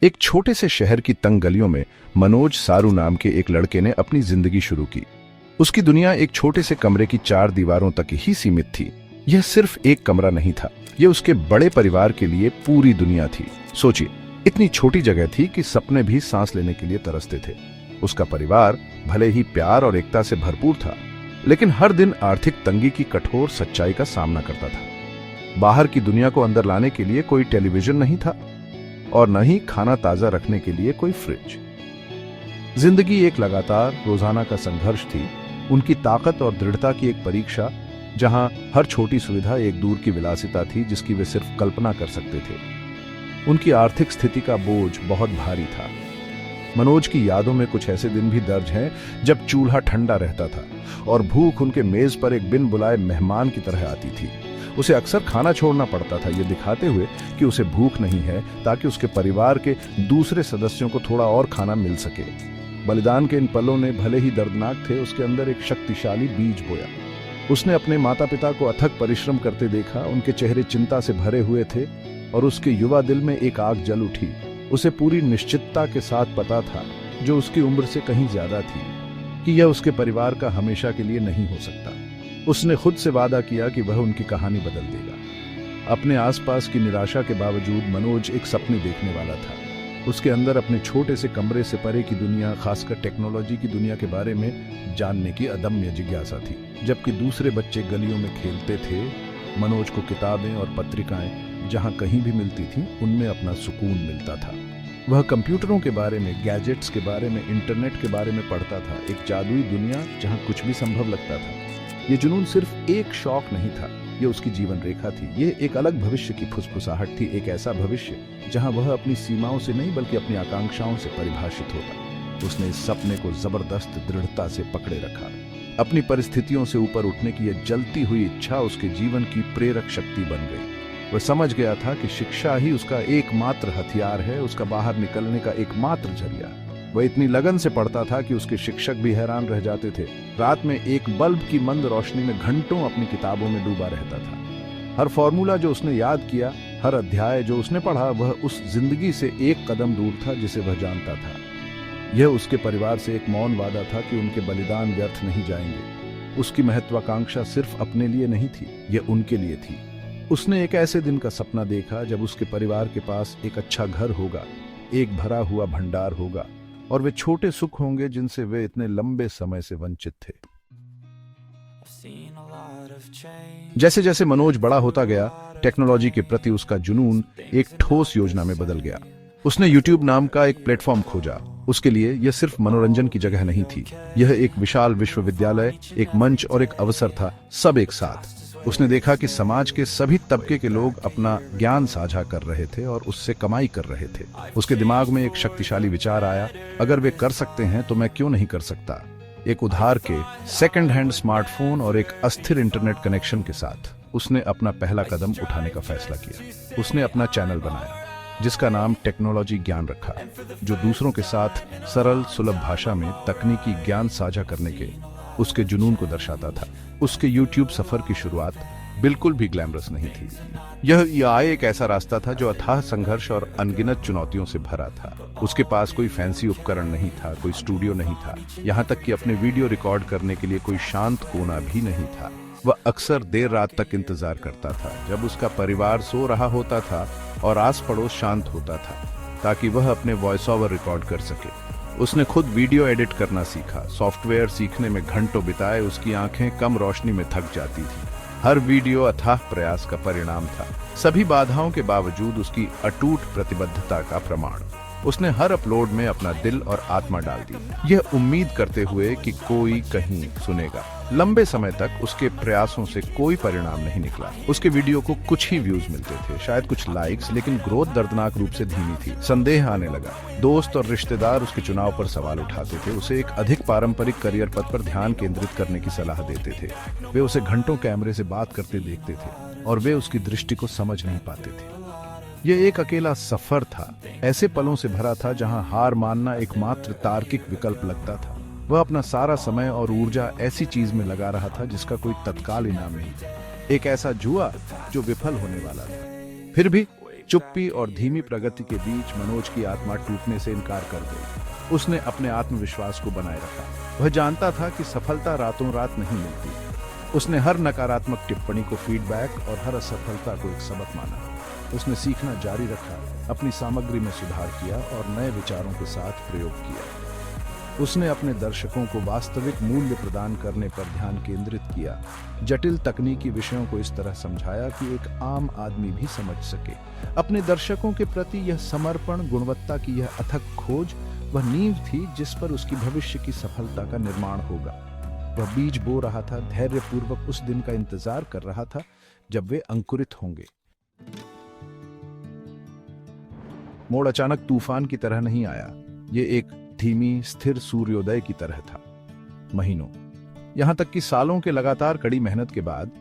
एक छोटे से शहर की तंग गलियों में मनोज सारू नाम के एक लड़के ने अपनी जिंदगी शुरू की। उसकी दुनिया एक छोटे से कमरे की 4 दीवारों तक ही सीमित थी। यह सिर्फ एक कमरा नहीं था, यह उसके बड़े परिवार के लिए पूरी दुनिया थी। सोचिए, इतनी छोटी जगह थी कि सपने भी सांस लेने के लिए तरसते थे। उसका परिवार भले ही प्यार और एकता से भरपूर था, लेकिन हर दिन आर्थिक तंगी की कठोर सच्चाई का सामना करता था। बाहर की दुनिया को अंदर लाने के लिए कोई टेलीविजन नहीं था और न ही खाना ताजा रखने के लिए कोई फ्रिज। जिंदगी एक लगातार रोजाना का संघर्ष थी, उनकी ताकत और दृढ़ता की एक परीक्षा, जहां हर छोटी सुविधा एक दूर की विलासिता थी जिसकी वे सिर्फ कल्पना कर सकते थे। उनकी आर्थिक स्थिति का बोझ बहुत भारी था। मनोज की यादों में कुछ ऐसे दिन भी दर्ज हैं जब चूल्हा ठंडा रहता था और भूख उनके मेज पर एक बिन बुलाए मेहमान की तरह आती थी। उसे अक्सर खाना छोड़ना पड़ता था, ये दिखाते हुए कि उसे भूख नहीं है, ताकि उसके परिवार के दूसरे सदस्यों को थोड़ा और खाना मिल सके। बलिदान के इन पलों ने भले ही दर्दनाक थे, उसके अंदर एक शक्तिशाली बीज बोया। उसने अपने माता पिता को अथक परिश्रम करते देखा, उनके चेहरे चिंता से भरे हुए थे और उसके युवा दिल में एक आग जल उठी। उसे पूरी निश्चितता के साथ पता था, जो उसकी उम्र से कहीं ज्यादा थी, कि यह उसके परिवार का हमेशा के लिए नहीं हो सकता। उसने खुद से वादा किया कि वह उनकी कहानी बदल देगा। अपने आसपास की निराशा के बावजूद मनोज एक सपने देखने वाला था। उसके अंदर अपने छोटे से कमरे से परे की दुनिया, खासकर टेक्नोलॉजी की दुनिया के बारे में जानने की अदम्य जिज्ञासा थी। जबकि दूसरे बच्चे गलियों में खेलते थे, मनोज को किताबें और पत्रिकाएं जहां कहीं भी मिलती थीं, उनमें अपना सुकून मिलता था। वह कंप्यूटरों के बारे में, गैजेट्स के बारे में, इंटरनेट के बारे में पढ़ता था। एक जादुई दुनिया जहां कुछ भी संभव लगता था। ये जुनून सिर्फ एक शौक नहीं था, ये उसकी जीवन रेखा थी। ये एक अलग भविष्य की फुसफुसाहट थी, एक ऐसा भविष्य जहां वह अपनी सीमाओं से नहीं बल्कि अपनी आकांक्षाओं से परिभाषित होता। उसने इस सपने को जबरदस्त दृढ़ता से पकड़े रखा। अपनी परिस्थितियों से ऊपर उठने की यह जलती हुई इच्छा उसके जीवन की प्रेरक शक्ति बन गई। वह समझ गया था कि शिक्षा ही उसका एकमात्र हथियार है, उसका बाहर निकलने का एकमात्र जरिया। वह इतनी लगन से पढ़ता था कि उसके शिक्षक भी हैरान रह जाते थे। रात में एक बल्ब की मंद रोशनी में घंटों अपनी किताबों में डूबा रहता था। हर फॉर्मूला जो उसने याद किया, हर अध्याय जो उसने पढ़ा, वह उस जिंदगी से एक कदम दूर था जिसे वह जानता था। यह उसके परिवार से एक मौन वादा था कि उनके बलिदान व्यर्थ नहीं जाएंगे। उसकी महत्वाकांक्षा सिर्फ अपने लिए नहीं थी, यह उनके लिए थी। उसने एक ऐसे दिन का सपना देखा जब उसके परिवार के पास एक अच्छा घर होगा, एक भरा हुआ भंडार होगा और वे छोटे सुख होंगे जिनसे वे इतने लंबे समय से वंचित थे। जैसे जैसे मनोज बड़ा होता गया, टेक्नोलॉजी के प्रति उसका जुनून एक ठोस योजना में बदल गया। उसने YouTube नाम का एक प्लेटफॉर्म खोजा। उसके लिए यह सिर्फ मनोरंजन की जगह नहीं थी, यह एक विशाल विश्वविद्यालय, एक मंच और एक अवसर था, सब एक साथ। उसने देखा कि समाज के सभी तबके के लोग अपना ज्ञान साझा कर रहे थे और उससे कमाई कर रहे थे। उसके दिमाग में एक शक्तिशाली विचार आया, अगर वे कर सकते हैं तो मैं क्यों नहीं कर सकता। एक उधार के सेकंड हैंड स्मार्टफोन और एक अस्थिर इंटरनेट कनेक्शन के साथ उसने अपना पहला कदम उठाने का फैसला किया। उसने अपना चैनल बनाया जिसका नाम टेक्नोलॉजी ज्ञान रखा, जो दूसरों के साथ सरल सुलभ भाषा में तकनीकी ज्ञान साझा करने के उसके जुनून को दर्शाता था। उसके YouTube सफर की शुरुआत बिल्कुल भी ग्लैमरस नहीं थी। यह एक ऐसा रास्ता था जो अथाह संघर्ष और अनगिनत चुनौतियों से भरा था। उसके पास कोई फैंसी उपकरण नहीं था, कोई स्टूडियो नहीं था, यहाँ तक कि अपने वीडियो रिकॉर्ड करने के लिए कोई शांत कोना भी नहीं था। वह अक्सर देर रात तक इंतजार करता था, जब उसका परिवार सो रहा होता था और आस पड़ोस शांत होता था, ताकि वह अपने वॉइस ओवर रिकॉर्ड कर सके। उसने खुद वीडियो एडिट करना सीखा। सॉफ्टवेयर सीखने में घंटों बिताए, उसकी आंखें कम रोशनी में थक जाती थी। हर वीडियो अथाह प्रयास का परिणाम था, सभी बाधाओं के बावजूद उसकी अटूट प्रतिबद्धता का प्रमाण। उसने हर अपलोड में अपना दिल और आत्मा डाल दी, यह उम्मीद करते हुए कि कोई कहीं सुनेगा। लंबे समय तक उसके प्रयासों से कोई परिणाम नहीं निकला। उसके वीडियो को कुछ ही व्यूज मिलते थे, शायद कुछ लाइक्स, लेकिन ग्रोथ दर्दनाक रूप से धीमी थी। संदेह आने लगा। दोस्त और रिश्तेदार उसके चुनाव पर सवाल उठाते थे, उसे एक अधिक पारंपरिक करियर पथ पर ध्यान केंद्रित करने की सलाह देते थे। वे उसे घंटों कैमरे से बात करते देखते थे और वे उसकी दृष्टि को समझ नहीं पाते थे। यह एक अकेला सफर था, ऐसे पलों से भरा था जहां हार मानना एकमात्र तार्किक विकल्प लगता था। वह अपना सारा समय और ऊर्जा ऐसी चीज में लगा रहा था जिसका कोई तत्काल इनाम नहीं था, एक ऐसा जुआ जो विफल होने वाला था। फिर भी चुप्पी और धीमी प्रगति के बीच मनोज की आत्मा टूटने से इनकार कर गई। उसने अपने आत्मविश्वास को बनाए रखा। वह जानता था कि सफलता रातों रात नहीं मिलती। उसने हर नकारात्मक टिप्पणी को फीडबैक और हर असफलता को एक सबक माना। उसने सीखना जारी रखा, अपनी सामग्री में सुधार किया और नए विचारों के साथ प्रयोग किया। उसने अपने दर्शकों को वास्तविक मूल्य प्रदान करने पर ध्यान केंद्रित किया, जटिल तकनीकी विषयों को इस तरह समझाया कि एक आम आदमी भी समझ सके। अपने दर्शकों के प्रति यह समर्पण, गुणवत्ता की यह अथक खोज, वह नींव थी जिस पर उसकी भविष्य की सफलता का निर्माण होगा। वह बीज बो रहा था, धैर्यपूर्वक उस दिन का इंतजार कर रहा था जब वे अंकुरित होंगे। मोड़ अचानक तूफान की तरह नहीं आया। ये एक धीमी, स्थिर सूर्योदय की तरह था। महीनों, यहां तक कि सालों के लगातार कड़ी मेहनत के बाद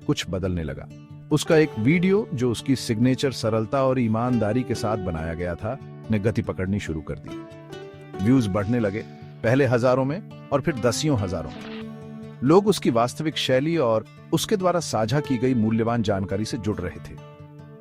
कुछ बदलने लगा। उसका एक वीडियो जो उसकी सिग्नेचर सरलता और ईमानदारी के साथ बनाया गया था, ने गति पकड़नी शुरू कर दी। व्यूज बढ़ने लगे, पहले हजारों में और फिर दसियों हजारों में। लोग उसकी वास्तविक शैली और उसके द्वारा साझा की गई मूल्यवान जानकारी से जुड़ रहे थे।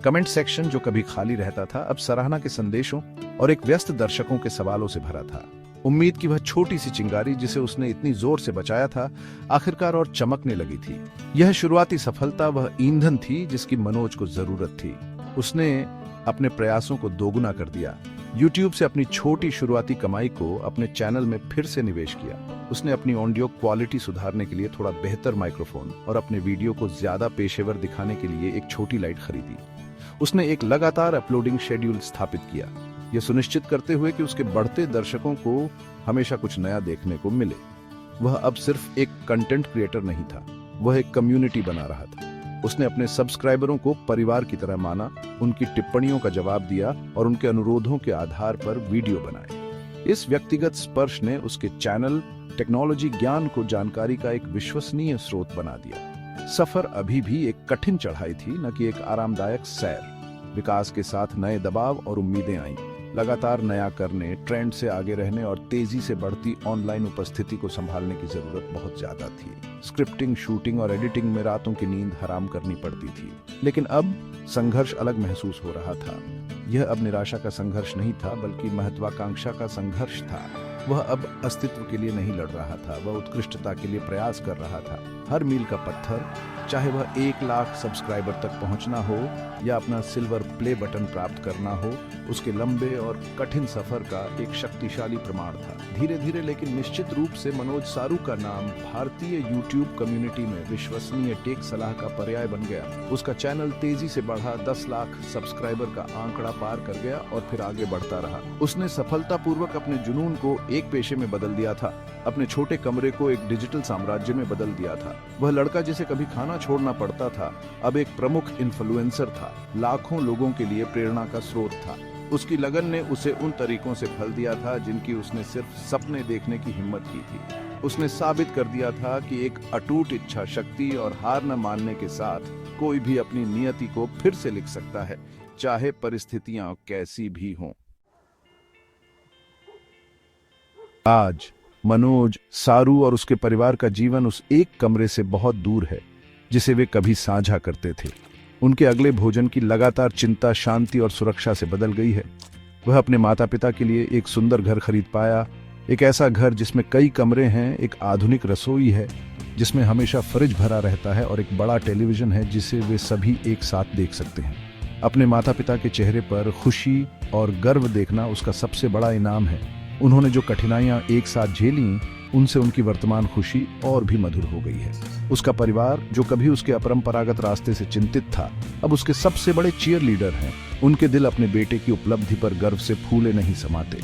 कमेंट सेक्शन जो कभी खाली रहता था, अब सराहना के संदेशों और एक व्यस्त दर्शकों के सवालों से भरा था। उम्मीद की वह छोटी सी चिंगारी जिसे उसने इतनी जोर से बचाया था, आखिरकार और चमकने लगी थी। यह शुरुआती सफलता वह ईंधन थी जिसकी मनोज को जरूरत थी। उसने अपने प्रयासों को दोगुना कर दिया। YouTube से अपनी छोटी शुरुआती कमाई को अपने चैनल में फिर से निवेश किया। उसने अपनी ऑडियो क्वालिटी सुधारने के लिए थोड़ा बेहतर माइक्रोफोन और अपने वीडियो को ज्यादा पेशेवर दिखाने के लिए एक छोटी लाइट खरीदी। उसने एक लगातार अपलोडिंग शेड्यूल स्थापित किया, यह सुनिश्चित करते हुए कि उसके बढ़ते दर्शकों को हमेशा कुछ नया देखने को मिले। वह अब सिर्फ एक कंटेंट क्रिएटर नहीं था, वह एक कम्युनिटी बना रहा था। उसने अपने सब्सक्राइबरों को परिवार की तरह माना, उनकी टिप्पणियों का जवाब दिया और उनके अनुरोधों के आधार पर वीडियो बनाए। इस व्यक्तिगत स्पर्श ने उसके चैनल टेक्नोलॉजी ज्ञान को जानकारी का एक विश्वसनीय स्रोत बना दिया। सफर अभी भी एक कठिन चढ़ाई थी, न कि एक आरामदायक सैर। विकास के साथ नए दबाव और उम्मीदें आईं। लगातार नया करने, ट्रेंड से आगे रहने और तेजी से बढ़ती ऑनलाइन उपस्थिति को संभालने की जरूरत बहुत ज्यादा थी। स्क्रिप्टिंग, शूटिंग और एडिटिंग में रातों की नींद हराम करनी पड़ती थी। लेकिन अब संघर्ष अलग महसूस हो रहा था। यह अब निराशा का संघर्ष नहीं था, बल्कि महत्वाकांक्षा का संघर्ष था। वह अब अस्तित्व के लिए नहीं लड़ रहा था, वह उत्कृष्टता के लिए प्रयास कर रहा था। हर मील का पत्थर, चाहे वह 1 लाख सब्सक्राइबर तक पहुंचना हो या अपना सिल्वर प्ले बटन प्राप्त करना हो, उसके लंबे और कठिन सफर का एक शक्तिशाली प्रमाण था। धीरे धीरे लेकिन निश्चित रूप से मनोज सारू का नाम भारतीय YouTube कम्युनिटी में विश्वसनीय टेक सलाह का पर्याय बन गया। उसका चैनल तेजी से बढ़ा, 10 लाख सब्सक्राइबर का आंकड़ा पार कर गया और फिर आगे बढ़ता रहा। उसने सफलतापूर्वक अपने जुनून को एक पेशे में बदल दिया था, अपने छोटे कमरे को एक डिजिटल साम्राज्य में बदल दिया था। वह लड़का जिसे कभी खाना छोड़ना पड़ता था, अब एक प्रमुख इन्फ्लुएंसर था, लाखों लोगों के लिए प्रेरणा का स्रोत था। उसकी लगन ने उसे उन तरीकों से फल दिया था जिनकी उसने सिर्फ सपने देखने की हिम्मत की थी। उसने साबित कर दिया था कि एक अटूट इच्छा शक्ति और हार न मानने के साथ कोई भी अपनी नियति को फिर से लिख सकता है, चाहे परिस्थितियां कैसी भी हों। आज मनोज, सारू और उसके परिवार का जीवन उस एक कमरे से बहुत दूर है जिसे वे कभी साझा करते थे। उनके अगले भोजन की लगातार चिंता शांति और सुरक्षा से बदल गई है। वह अपने माता पिता के लिए एक सुंदर घर खरीद पाया, एक ऐसा घर जिसमें कई कमरे हैं, एक आधुनिक रसोई है जिसमें हमेशा फ्रिज भरा रहता है और एक बड़ा टेलीविजन है जिसे वे सभी एक साथ देख सकते हैं। अपने माता पिता के चेहरे पर खुशी और गर्व देखना उसका सबसे बड़ा इनाम है। उन्होंने जो कठिनाइयां एक साथ झेली, उनसे उनकी वर्तमान खुशी और भी मधुर हो गई है। उसका परिवार जो कभी उसके अपरंपरागत रास्ते से चिंतित था, अब उसके सबसे बड़े चीयर लीडर हैं। उनके दिल अपने बेटे की उपलब्धि पर गर्व से फूले नहीं समाते।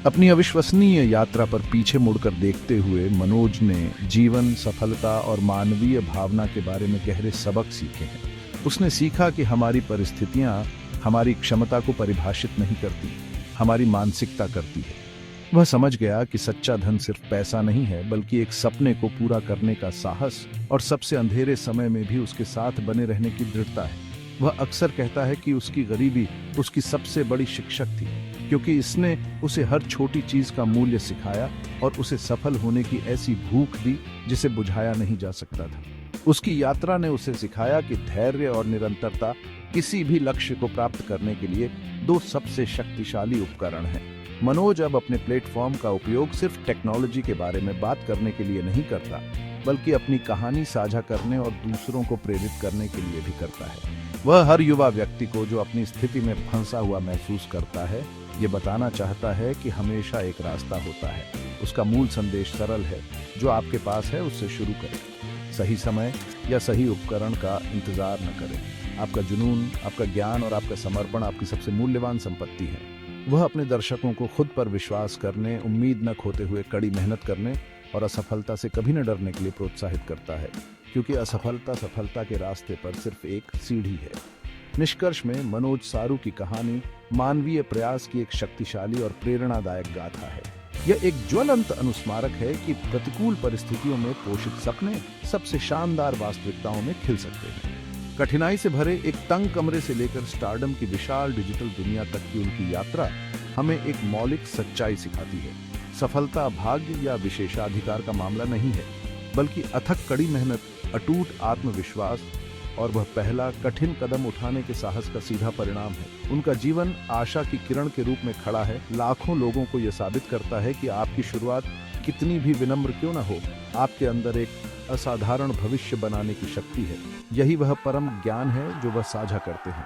अपनी अविश्वसनीय यात्रा पर पीछे मुड़कर देखते हुए मनोज ने जीवन, सफलता और मानवीय भावना के बारे में गहरे सबक सीखे हैं। उसने सीखा कि हमारी परिस्थितियां हमारी क्षमता को परिभाषित नहीं करती, हमारी मानसिकता करती है। वह समझ गया कि सच्चा धन सिर्फ पैसा नहीं है, बल्कि एक सपने को पूरा करने का साहस और सबसे अंधेरे समय में भी उसके साथ बने रहने की दृढ़ता है। वह अक्सर कहता है कि उसकी गरीबी उसकी सबसे बड़ी शिक्षक थी, क्योंकि इसने उसे हर छोटी चीज का मूल्य सिखाया और उसे सफल होने की ऐसी भूख दी जिसे बुझाया नहीं जा सकता था। उसकी यात्रा ने उसे सिखाया कि धैर्य और निरंतरता किसी भी लक्ष्य को प्राप्त करने के लिए दो सबसे शक्तिशाली उपकरण हैं। मनोज अब अपने प्लेटफॉर्म का उपयोग सिर्फ टेक्नोलॉजी के बारे में बात करने के लिए नहीं करता, बल्कि अपनी कहानी साझा करने और दूसरों को प्रेरित करने के लिए भी करता है। वह हर युवा व्यक्ति को जो अपनी स्थिति में फंसा हुआ महसूस करता है, ये बताना चाहता है कि हमेशा एक रास्ता होता है। उसका मूल संदेश सरल है, जो आपके पास है उससे शुरू करें। सही समय या सही उपकरण का इंतजार न करें। आपका जुनून, आपका ज्ञान और आपका समर्पण आपकी सबसे मूल्यवान संपत्ति है। वह अपने दर्शकों को खुद पर विश्वास करने, उम्मीद न खोते हुए कड़ी मेहनत करने और असफलता से कभी न डरने के लिए प्रोत्साहित करता है, क्योंकि असफलता सफलता के रास्ते पर सिर्फ एक सीढ़ी है। निष्कर्ष में मनोज सारू की कहानी मानवीय प्रयास की एक शक्तिशाली और प्रेरणादायक गाथा है। यह एक ज्वलंत अनुस्मारक है कि प्रतिकूल परिस्थितियों में पोषित सपने सबसे शानदार वास्तविकताओं में खिल सकते हैं। कठिनाई से भरे एक तंग कमरे से लेकर स्टारडम की विशाल डिजिटल दुनिया तक की उनकी यात्रा हमें एक मौलिक सच्चाई सिखाती है। सफलता भाग्य या विशेषाधिकार का मामला नहीं है, बल्कि अथक कड़ी मेहनत, अटूट आत्मविश्वास और वह पहला कठिन कदम उठाने के साहस का सीधा परिणाम है। उनका जीवन आशा की किरण के रूप में खड़ा है। लाखों लोगों को यह साबित करता है कि आपकी शुरुआत कितनी भी विनम्र क्यों न हो, आपके अंदर एक असाधारण भविष्य बनाने की शक्ति है। यही वह परम ज्ञान है जो वह साझा करते हैं।